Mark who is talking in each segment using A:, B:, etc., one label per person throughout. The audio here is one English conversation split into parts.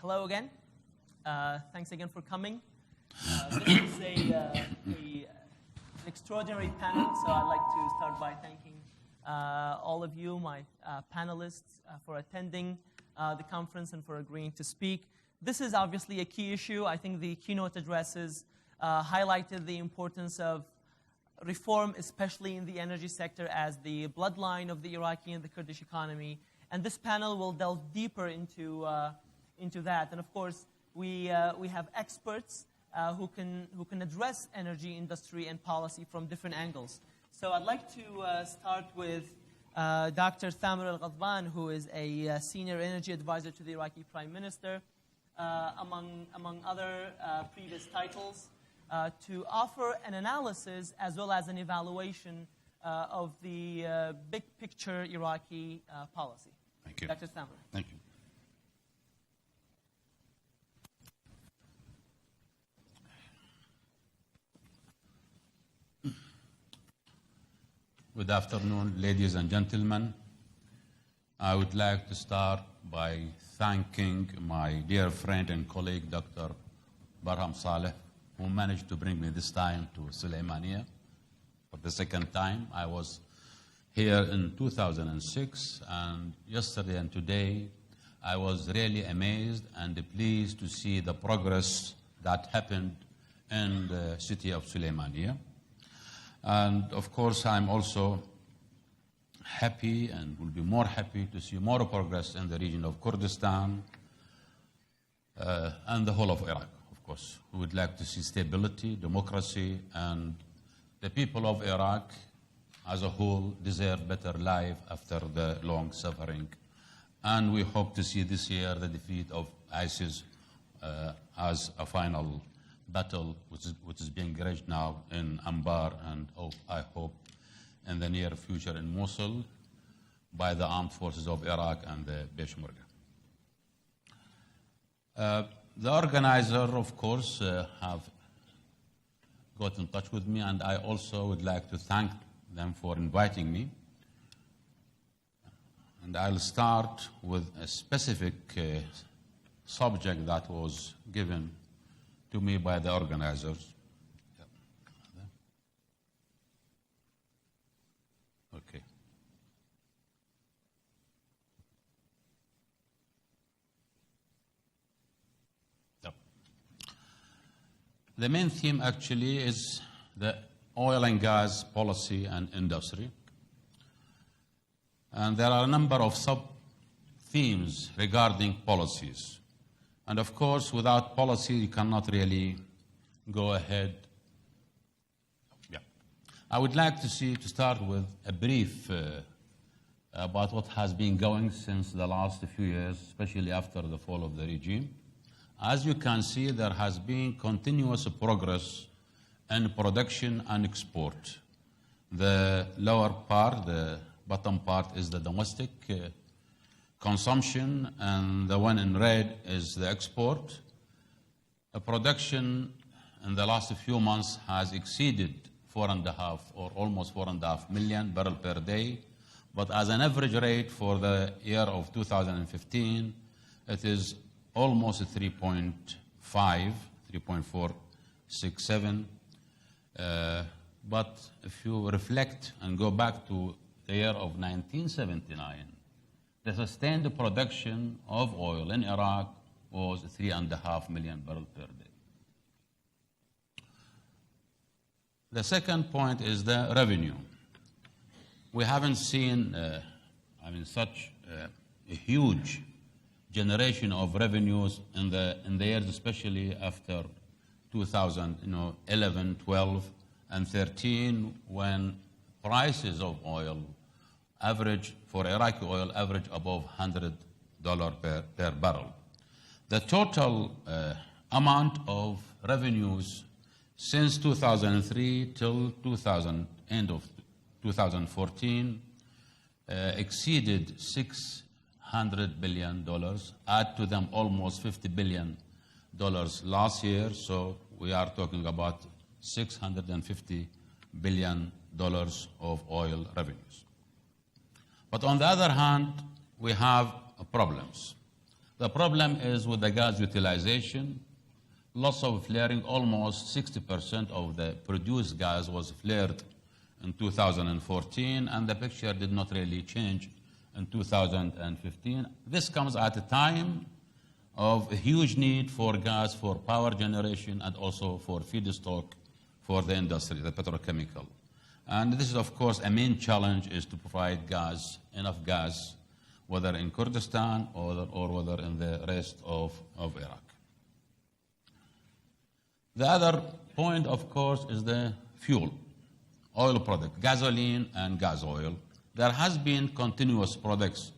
A: Hello again. Thanks again for coming. This is an extraordinary panel, so I'd like to start by thanking all of you, my panelists, for attending the conference and for agreeing to speak. This is obviously a key issue. I think the keynote addresses highlighted the importance of reform, especially in the energy sector, as the bloodline of the Iraqi and the Kurdish economy. And this panel will delve deeper into that. And of course, we have experts who can address energy industry and policy from different angles. So I'd like to start with Dr. Thamer Al-Ghadban, who is a senior energy advisor to the Iraqi Prime Minister, among other previous titles, to offer an analysis as well as an evaluation of the big picture Iraqi policy.
B: Thank you.
A: Dr. Thamer.
B: Thank you. Good afternoon, ladies and gentlemen. I would like to start by thanking my dear friend and colleague, Dr. Barham Saleh, who managed to bring me this time to Sulaymaniyah for the second time. I was here in 2006, and yesterday and today, I was really amazed and pleased to see the progress that happened in the city of Sulaymaniyah. And of course, I'm also happy and will be more happy to see more progress in the region of Kurdistan and the whole of Iraq, of course. We would like to see stability, democracy, and the people of Iraq as a whole deserve better life after the long suffering. And we hope to see this year the defeat of ISIS as a final battle, which is being waged now in Anbar, and I hope in the near future in Mosul by the armed forces of Iraq and the Peshmerga. The organizer, of course, have got in touch with me, and I also would like to thank them for inviting me. And I'll start with a specific subject that was given to me by the organizers. Okay. The main theme actually is the oil and gas policy and industry. And there are a number of sub-themes regarding policies. And of course, without policy, you cannot really go ahead. Yeah. I would like to start with a brief about what has been going since the last few years, especially after the fall of the regime. As you can see, there has been continuous progress in production and export. The lower part, the bottom part, is the domestic consumption, and the one in red is the export. The production in the last few months has exceeded 4.5 or almost 4.5 million barrels per day, but as an average rate for the year of 2015, it is almost 3.467. But if you reflect and go back to the year of 1979, the sustained production of oil in Iraq was 3.5 million barrels per day. The second point is the revenue. We haven't seen such a huge generation of revenues in the years, especially after 2011, 12, and 13, when prices of oil for Iraqi oil average above $100 per barrel. The total amount of revenues since 2003 till end of 2014 exceeded $600 billion, add to them almost $50 billion last year, so we are talking about $650 billion of oil revenues. But on the other hand, we have problems. The problem is with the gas utilization, loss of flaring. Almost 60% of the produced gas was flared in 2014, and the picture did not really change in 2015. This comes at a time of a huge need for gas for power generation and also for feedstock for the industry, the petrochemical. And this is, of course, a main challenge is to provide gas, enough gas, whether in Kurdistan or whether in the rest of Iraq. The other point, of course, is the fuel, oil product, gasoline and gas oil. There has been continuous progress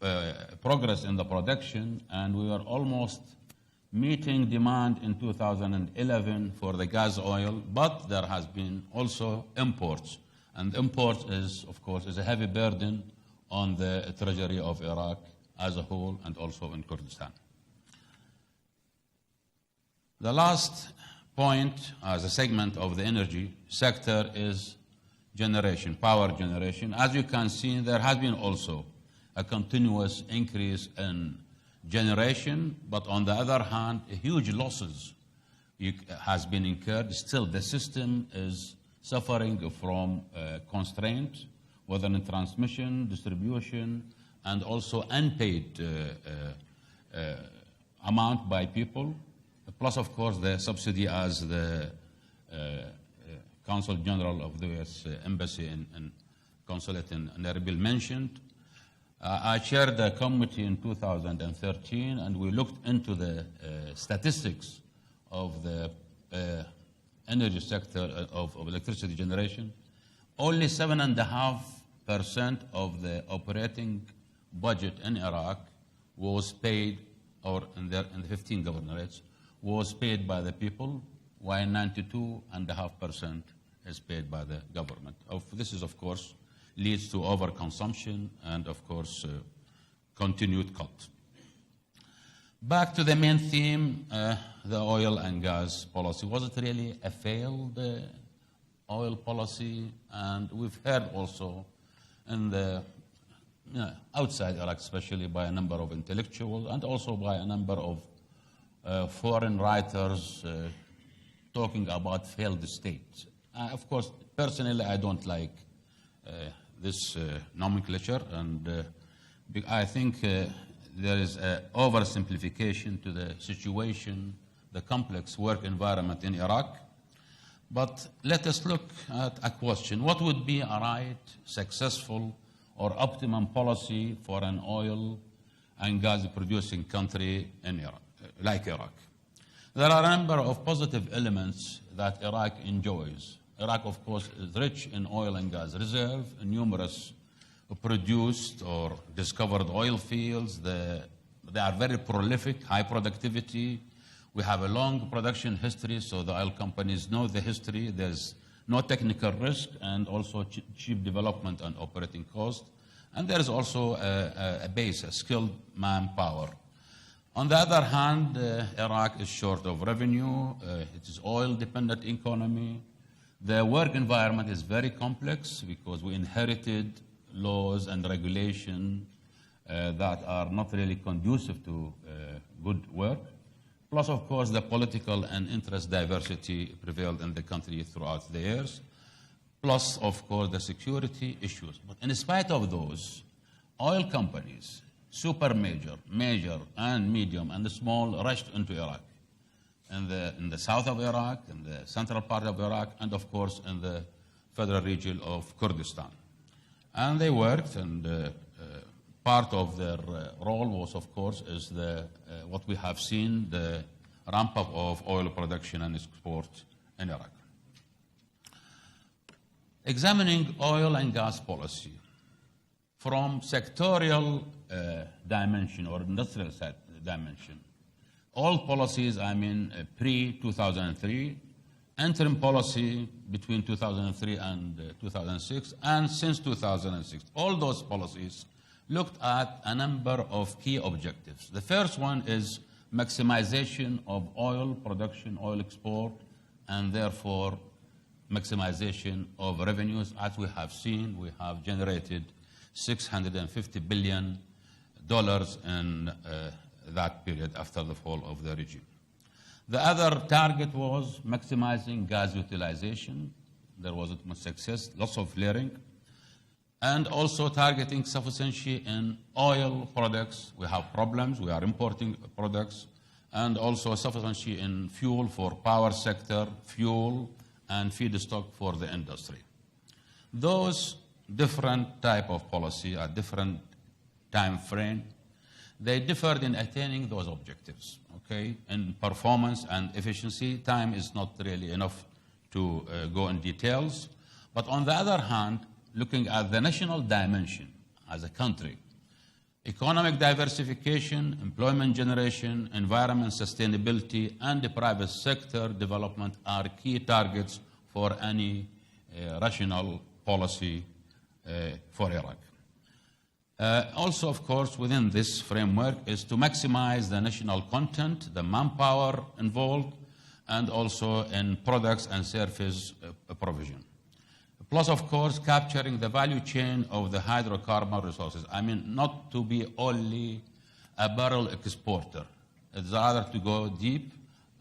B: in the production, and we are almost meeting demand in 2011 for the gas oil, but there has been also imports. And imports is, of course, is a heavy burden on the treasury of Iraq as a whole and also in Kurdistan. The last point as a segment of the energy sector is generation, power generation. As you can see, there has been also a continuous increase in generation, but on the other hand, huge losses has been incurred. Still, the system is suffering from constraints, whether in transmission, distribution, and also unpaid amount by people. Plus, of course, the subsidy, as the Consul General of the U.S. Embassy and Consulate in Erbil mentioned. I chaired the committee in 2013, and we looked into the statistics of the energy sector of electricity generation. Only 7.5% of the operating budget in Iraq was paid, or in the 15 governorates, was paid by the people, while 92.5% is paid by the government. This is, of course, leads to overconsumption and, of course, continued cut. Back to the main theme, the oil and gas policy. Was it really a failed oil policy? And we've heard also in the outside Iraq, especially by a number of intellectuals and also by a number of foreign writers talking about failed states. Of course, personally, I don't like this nomenclature, and I think there is an oversimplification to the situation, the complex work environment in Iraq. But let us look at a question. What would be a right, successful, or optimum policy for an oil and gas producing country in Iraq, like Iraq? There are a number of positive elements that Iraq enjoys. Iraq, of course, is rich in oil and gas reserve, numerous produced or discovered oil fields. They are very prolific, high productivity. We have a long production history, so the oil companies know the history. There's no technical risk and also cheap development and operating cost. And there is also a base, a skilled manpower. On the other hand, Iraq is short of revenue. It is oil-dependent economy. The work environment is very complex because we inherited laws and regulation that are not really conducive to good work. Plus, of course, the political and interest diversity prevailed in the country throughout the years. Plus, of course, the security issues. But in spite of those, oil companies, super major, and medium, and small, rushed into Iraq. In the south of Iraq, in the central part of Iraq, and of course in the federal region of Kurdistan. And they worked, and part of their role was, of course, is what we have seen, the ramp up of oil production and export in Iraq. Examining oil and gas policy from sectorial dimension or industrial dimension. All policies, pre-2003, interim policy between 2003 and 2006, and since 2006. All those policies looked at a number of key objectives. The first one is maximization of oil production, oil export, and therefore maximization of revenues. As we have seen, we have generated $650 billion in that period after the fall of the regime. The other target was maximizing gas utilization. There wasn't much success, lots of flaring. And also targeting sufficiency in oil products. We have problems, we are importing products. And also sufficiency in fuel for power sector, fuel and feedstock for the industry. Those different type of policy at different time frame, they differed in attaining those objectives, okay? In performance and efficiency, time is not really enough to go in details. But on the other hand, looking at the national dimension as a country, economic diversification, employment generation, environment sustainability, and the private sector development are key targets for any rational policy for Iraq. Also, of course, within this framework is to maximize the national content, the manpower involved, and also in products and service provision. Plus, of course, capturing the value chain of the hydrocarbon resources. I mean, not to be only a barrel exporter. It's rather to go deep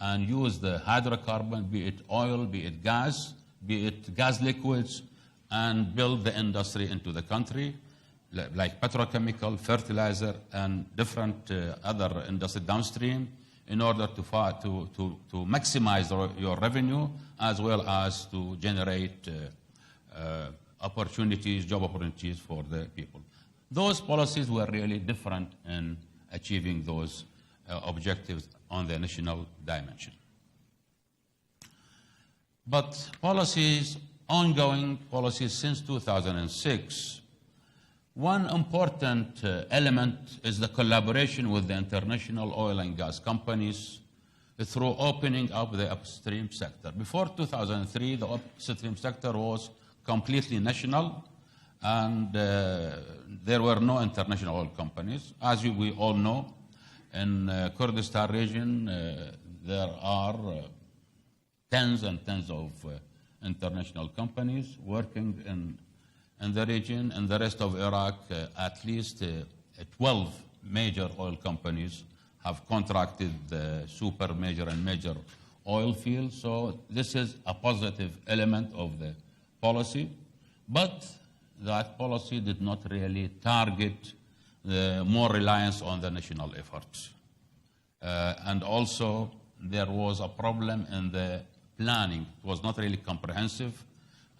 B: and use the hydrocarbon, be it oil, be it gas liquids, and build the industry into the country, like petrochemical, fertilizer, and different other industry downstream, in order to maximize your revenue, as well as to generate opportunities, job opportunities for the people. Those policies were really different in achieving those objectives on the national dimension. But policies, ongoing policies since 2006, one important element is the collaboration with the international oil and gas companies through opening up the upstream sector. Before 2003, the upstream sector was completely national, and there were no international oil companies. As we all know, in Kurdistan region, there are tens and tens of international companies working in the region. In the rest of Iraq, at least 12 major oil companies have contracted the super major and major oil fields. So this is a positive element of the policy, but that policy did not really target more reliance on the national efforts. And also there was a problem in the planning. It was not really comprehensive,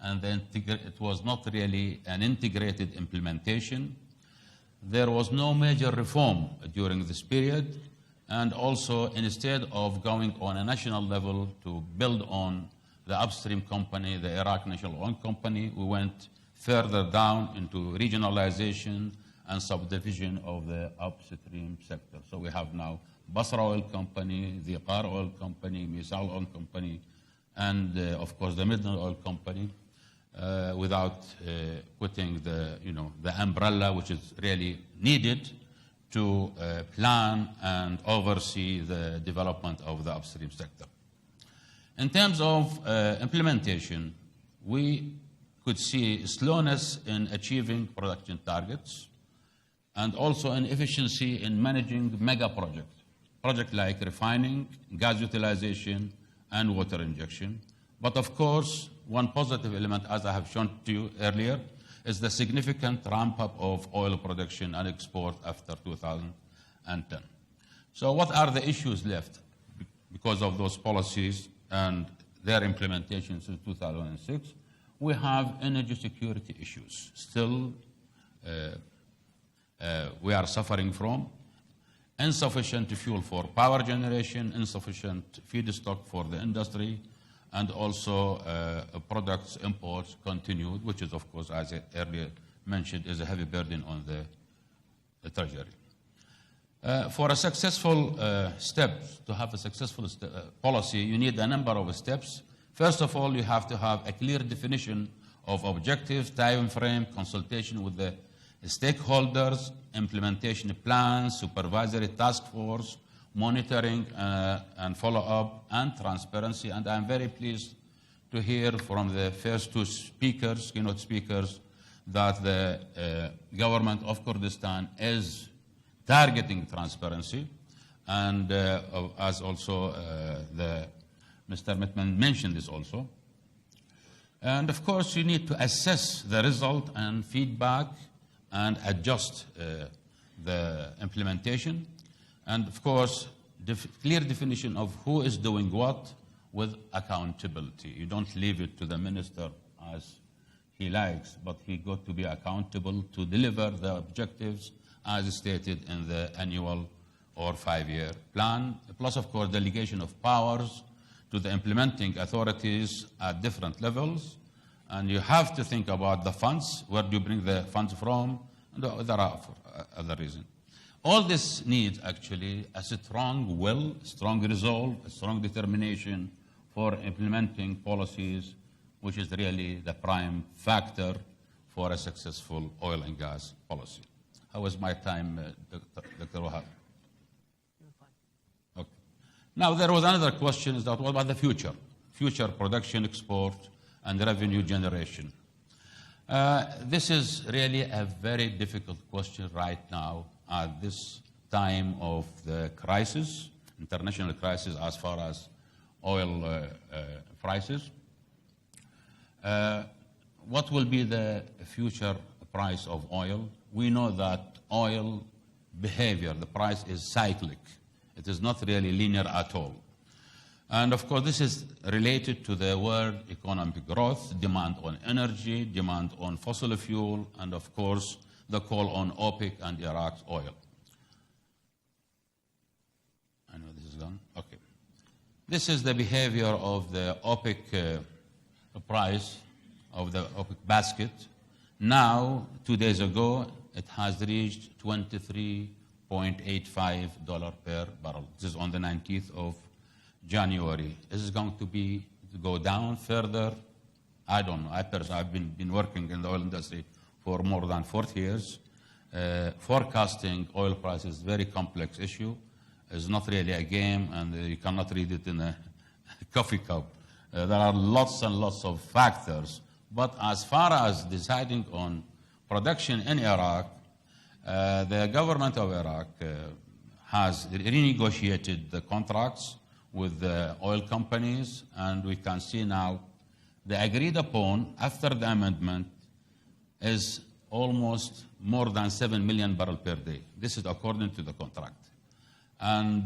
B: and it was not really an integrated implementation. There was no major reform during this period, and also instead of going on a national level to build on the upstream company, the Iraq National Oil Company, we went further down into regionalization and subdivision of the upstream sector. So we have now Basra Oil Company, the Dhiqar Oil Company, Misal Oil Company, and of course the Midland Oil Company, without putting the umbrella which is really needed to plan and oversee the development of the upstream sector. In terms of implementation, we could see slowness in achieving production targets, and also inefficiency in managing mega projects like refining, gas utilization, and water injection. But of course, one positive element, as I have shown to you earlier, is the significant ramp-up of oil production and export after 2010. So what are the issues left because of those policies and their implementation since 2006? We have energy security issues. Still, we are suffering from insufficient fuel for power generation, insufficient feedstock for the industry, and also products imports continued, which is, of course, as I earlier mentioned, is a heavy burden on the treasury. For a successful to have a successful policy, you need a number of steps. First of all, you have to have a clear definition of objectives, time frame, consultation with the stakeholders, implementation plans, supervisory task force, monitoring and follow-up, and transparency. And I'm very pleased to hear from the first two speakers, keynote speakers, that the government of Kurdistan is targeting transparency. And as also Mr. Mittman mentioned this also. And of course, you need to assess the result and feedback and adjust the implementation. And of course, clear definition of who is doing what with accountability. You don't leave it to the minister as he likes, but he got to be accountable to deliver the objectives as stated in the annual or 5-year plan. Plus, of course, delegation of powers to the implementing authorities at different levels. And you have to think about the funds, where do you bring the funds from, and there are other reasons. All this needs actually a strong will, strong resolve, a strong determination for implementing policies, which is really the prime factor for a successful oil and gas policy. How was my time, Dr. Wahab? Okay. Now, there was another question, is that what about the future? Future production, export, and revenue generation. This is really a very difficult question right now at this time of the crisis, international crisis as far as oil prices. What will be the future price of oil? We know that oil behavior, the price is cyclic. It is not really linear at all. And of course, this is related to the world economic growth, demand on energy, demand on fossil fuel, and of course, the call on OPEC and Iraq's oil. I know this is done. Okay. This is the behavior of the OPEC price of the OPEC basket. Now, 2 days ago, it has reached $23.85 per barrel. This is on the 19th of January. Is it going to go down further? I don't know. I've been working in the oil industry for more than 40 years. Forecasting oil prices is a very complex issue. It's not really a game, and you cannot read it in a coffee cup. There are lots and lots of factors. But as far as deciding on production in Iraq, the government of Iraq has renegotiated the contracts with the oil companies, and we can see now the agreed upon after the amendment is almost more than 7 million barrels per day. This is according to the contract. And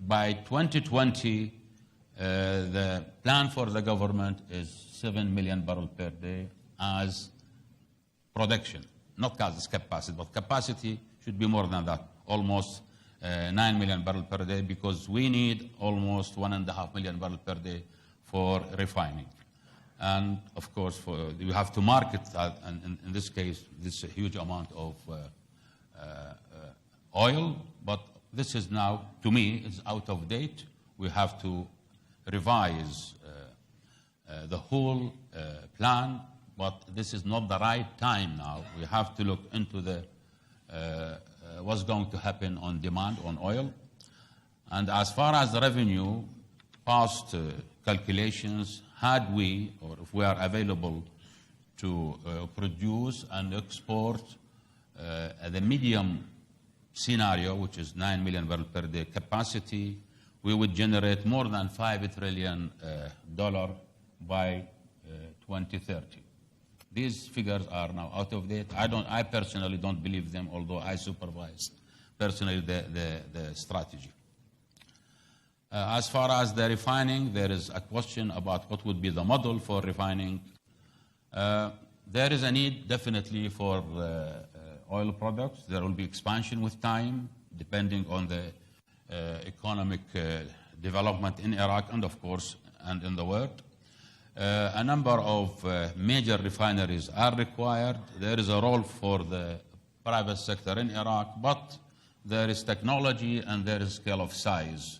B: by 2020, the plan for the government is 7 million barrels per day as production, not as capacity, but capacity should be more than that, almost 9 million barrels per day, because we need almost 1.5 million barrels per day for refining. And of course, you have to market that, and in this case, this huge amount of oil, but this is now, to me, it's out of date. We have to revise the whole plan, but this is not the right time now. We have to look into what's going to happen on demand on oil. And as far as the revenue, past calculations, had we, or if we are available to produce and export the medium scenario, which is 9 million barrels per day capacity, we would generate more than $5 trillion by 2030. These figures are now out of date. I personally don't believe them, although I supervise personally the strategy. As far as the refining, there is a question about what would be the model for refining. There is a need definitely for oil products. There will be expansion with time, depending on the economic development in Iraq and, of course, and in the world. A number of major refineries are required. There is a role for the private sector in Iraq, but there is technology and there is scale of size.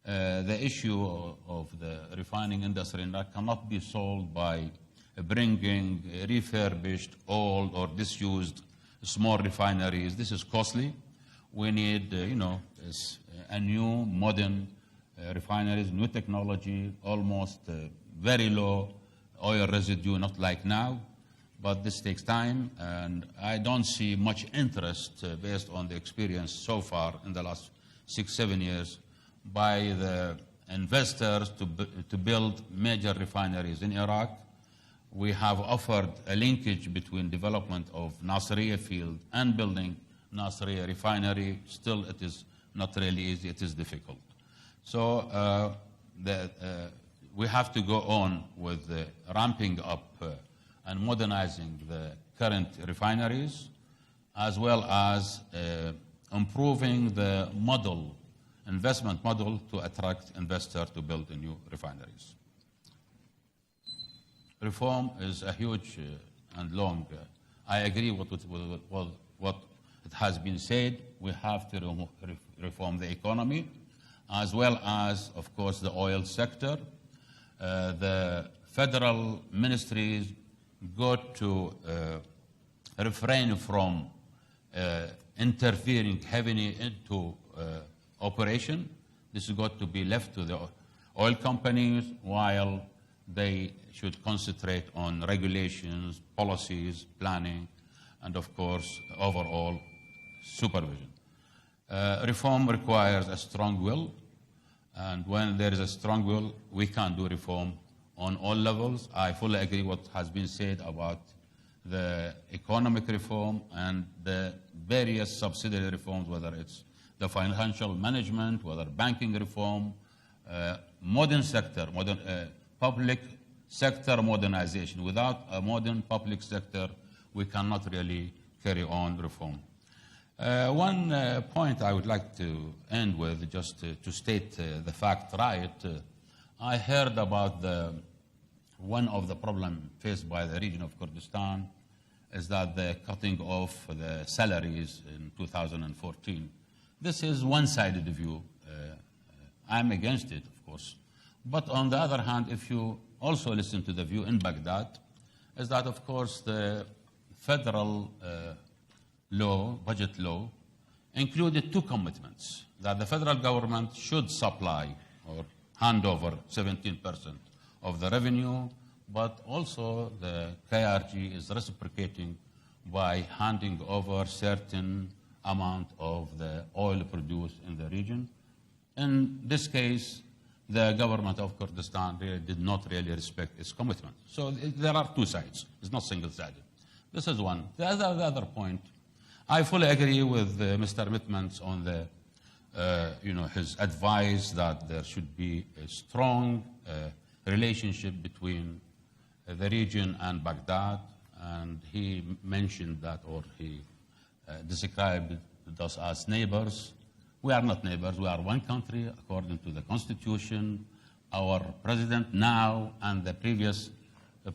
B: The issue of the refining industry in Iraq cannot be solved by bringing refurbished, old, or disused small refineries. This is costly. We need, a new, modern refineries, new technology, almost very low oil residue, not like now. But this takes time, and I don't see much interest based on the experience so far in the last 6, 7 years by the investors to build major refineries in Iraq. We have offered a linkage between development of Nasiriyah field and building Nasiriyah refinery. Still, it is not really easy. It is difficult. So we have to go on with ramping up and modernizing the current refineries, as well as improving the investment model to attract investors to build new refineries. Reform is a huge and long. I agree with what it has been said. We have to reform the economy, as well as, of course, the oil sector. The federal ministries got to refrain from interfering heavily into operation. This has got to be left to the oil companies, while they should concentrate on regulations, policies, planning, and of course, overall supervision. Reform requires a strong will, and when there is a strong will, we can do reform on all levels. I fully agree with what has been said about the economic reform and the various subsidiary reforms, whether it's the financial management, whether banking reform, modern public sector modernization. Without a modern public sector, we cannot really carry on reform. One point I would like to end with, just to state the fact right. I heard about one of the problems faced by the region of Kurdistan is that the cutting off the salaries in 2014. This is one-sided view. I'm against it, of course. But on the other hand, if you also listen to the view in Baghdad, is that, of course, the federal budget law, included two commitments, that the federal government should supply or hand over 17% of the revenue, but also the KRG is reciprocating by handing over certain amount of the oil produced in the region. In this case, the government of Kurdistan did not really respect its commitment. So there are two sides. It's not single-sided. This is one. The other point, I fully agree with Mr. Mittmans on his advice that there should be a strong relationship between the region and Baghdad, and he mentioned that, or he described us as neighbors. We are not neighbors. We are one country according to the Constitution. Our president now and the previous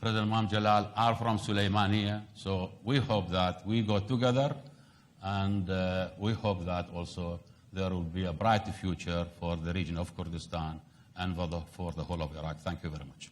B: President Mohammed Jalal are from Suleymaniya. So we hope that we go together, and we hope that also there will be a bright future for the region of Kurdistan and for the whole of Iraq. Thank you very much.